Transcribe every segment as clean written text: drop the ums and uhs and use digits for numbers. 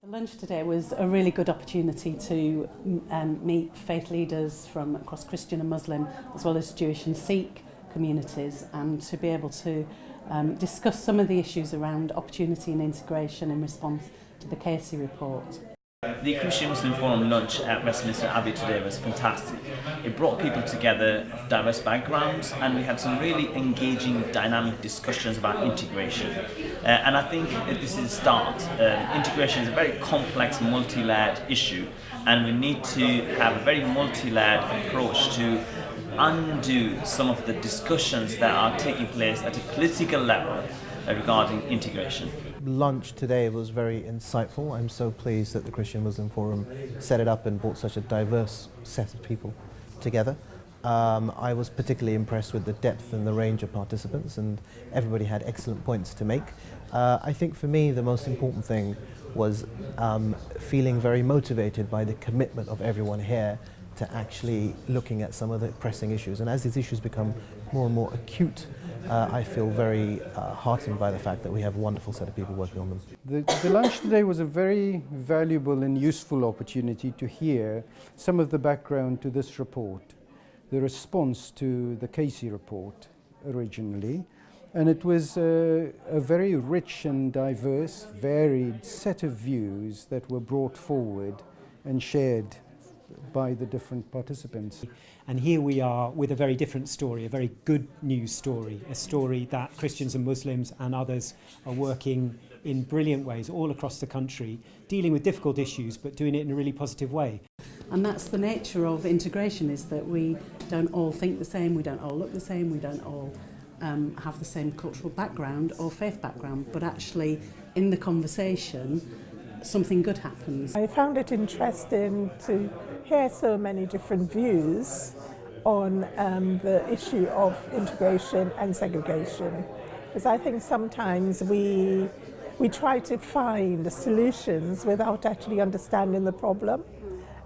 The lunch today was a really good opportunity to meet faith leaders from across Christian and Muslim, as well as Jewish and Sikh communities, and to be able to discuss some of the issues around opportunity and integration in response to the Casey report. The Christian Muslim Forum lunch at Westminster Abbey today was fantastic. It brought people together of diverse backgrounds, and we had some really engaging, dynamic discussions about integration. And I think this is a start. Integration is a very complex, multi-layered issue, and we need to have a very multi-layered approach to undo some of the discussions that are taking place at a political level regarding integration. Lunch today was very insightful. I'm so pleased that the Christian Muslim Forum set it up and brought such a diverse set of people together. I was particularly impressed with the depth and the range of participants, and everybody had excellent points to make. I think for me the most important thing was feeling very motivated by the commitment of everyone here to actually looking at some of the pressing issues. And as these issues become more and more acute, I feel very heartened by the fact that we have a wonderful set of people working on them. The lunch today was a very valuable and useful opportunity to hear some of the background to this report, the response to the Casey report originally. And it was a very rich and diverse, varied set of views that were brought forward and shared by the different participants. And here we are with a very different story, a very good news story, a story that Christians and Muslims and others are working in brilliant ways all across the country, dealing with difficult issues but doing it in a really positive way. And that's the nature of integration, is that we don't all think the same, we don't all look the same, we don't all have the same cultural background or faith background, but actually in the conversation something good happens. I found it interesting to hear so many different views on the issue of integration and segregation, because I think sometimes we try to find the solutions without actually understanding the problem,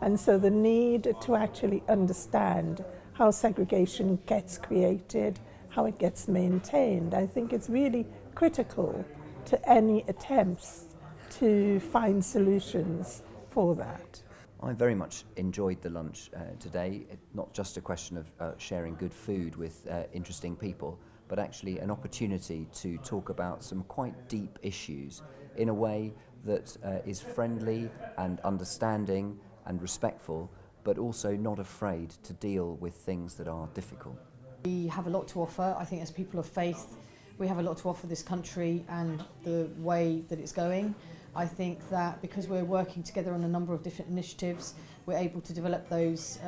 and so the need to actually understand how segregation gets created, how it gets maintained, I think it's really critical to any attempts to find solutions for that. I very much enjoyed the lunch today. It's not just a question of sharing good food with interesting people, but actually an opportunity to talk about some quite deep issues in a way that is friendly and understanding and respectful, but also not afraid to deal with things that are difficult. We have a lot to offer. I think as people of faith, we have a lot to offer this country and the way that it's going. I think that because we're working together on a number of different initiatives, we're able to develop those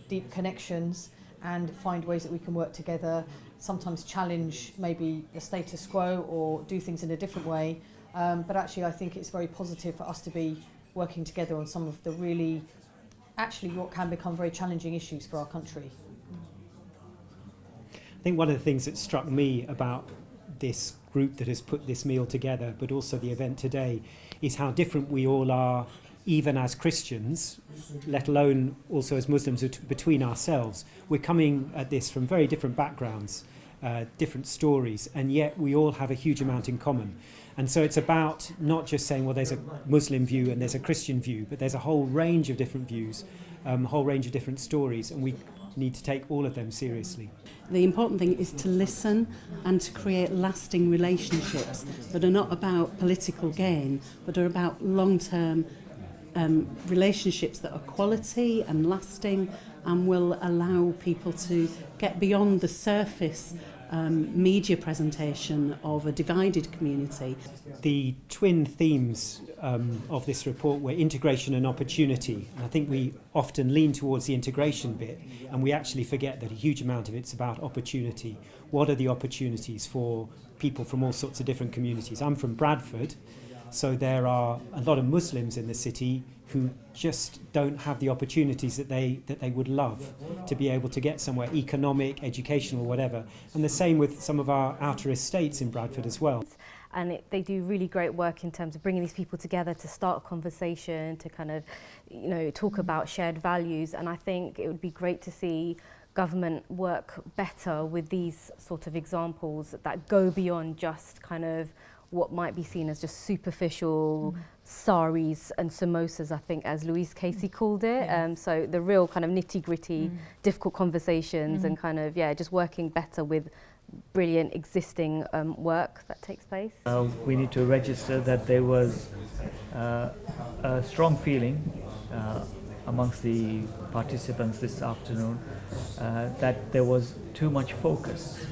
deep connections and find ways that we can work together, sometimes challenge maybe the status quo or do things in a different way. But actually I think it's very positive for us to be working together on some of the really, actually what can become very challenging issues for our country. I think one of the things that struck me about this group that has put this meal together, but also the event today, is how different we all are, even as Christians, let alone also as Muslims between ourselves. We're coming at this from very different backgrounds, different stories, and yet we all have a huge amount in common. And so it's about not just saying, well, there's a Muslim view and there's a Christian view, but there's a whole range of different views, a whole range of different stories, and we need to take all of them seriously. The important thing is to listen and to create lasting relationships that are not about political gain, but are about long-term relationships that are quality and lasting and will allow people to get beyond the surface media presentation of a divided community. The twin themes of this report were integration and opportunity. And I think we often lean towards the integration bit and we actually forget that a huge amount of it's about opportunity. What are the opportunities for people from all sorts of different communities? I'm from Bradford, so there are a lot of Muslims in the city who just don't have the opportunities that they would love to be able to get somewhere, economic, educational, whatever. And the same with some of our outer estates in Bradford as well. And they do really great work in terms of bringing these people together to start a conversation, to kind of, talk about shared values. And I think it would be great to see government work better with these sort of examples that go beyond just kind of what might be seen as just superficial saris and samosas, I think, as Louise Casey called it. So the real kind of nitty-gritty, difficult conversations and kind of, just working better with brilliant existing work that takes place. We need to register that there was a strong feeling amongst the participants this afternoon that there was too much focus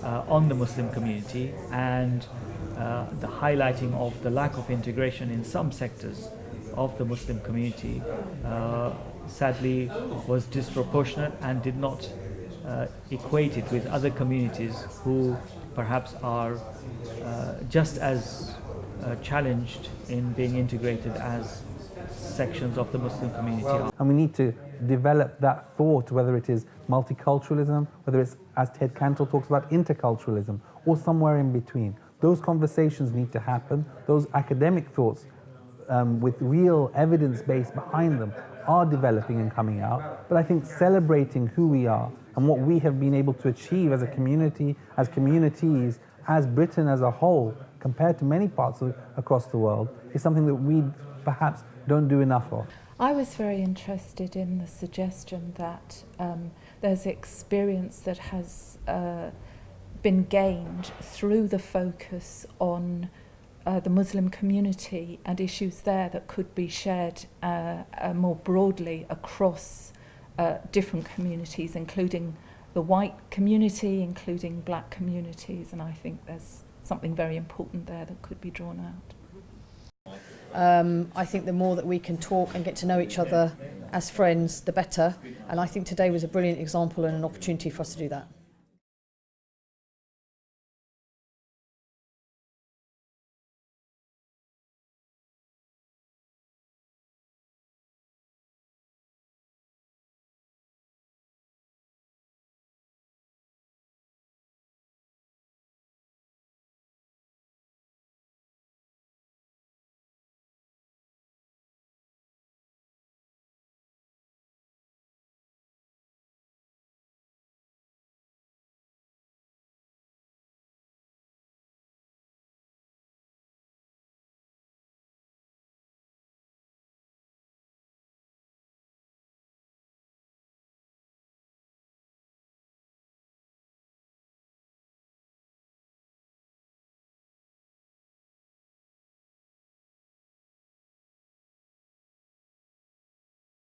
on the Muslim community, and the highlighting of the lack of integration in some sectors of the Muslim community sadly was disproportionate and did not equate it with other communities who perhaps are just as challenged in being integrated as sections of the Muslim community are. And we need to develop that thought, whether it is multiculturalism, whether it's, as Ted Cantle talks about, interculturalism, or somewhere in between. Those conversations need to happen. Those academic thoughts with real evidence base behind them are developing and coming out. But I think celebrating who we are and what we have been able to achieve as a community, as communities, as Britain as a whole, compared to many parts across the world, is something that we perhaps don't do enough of. I was very interested in the suggestion that there's experience that has been gained through the focus on the Muslim community and issues there that could be shared more broadly across different communities, including the white community, including black communities, and I think there's something very important there that could be drawn out. I think the more that we can talk and get to know each other as friends, the better. And I think today was a brilliant example and an opportunity for us to do that.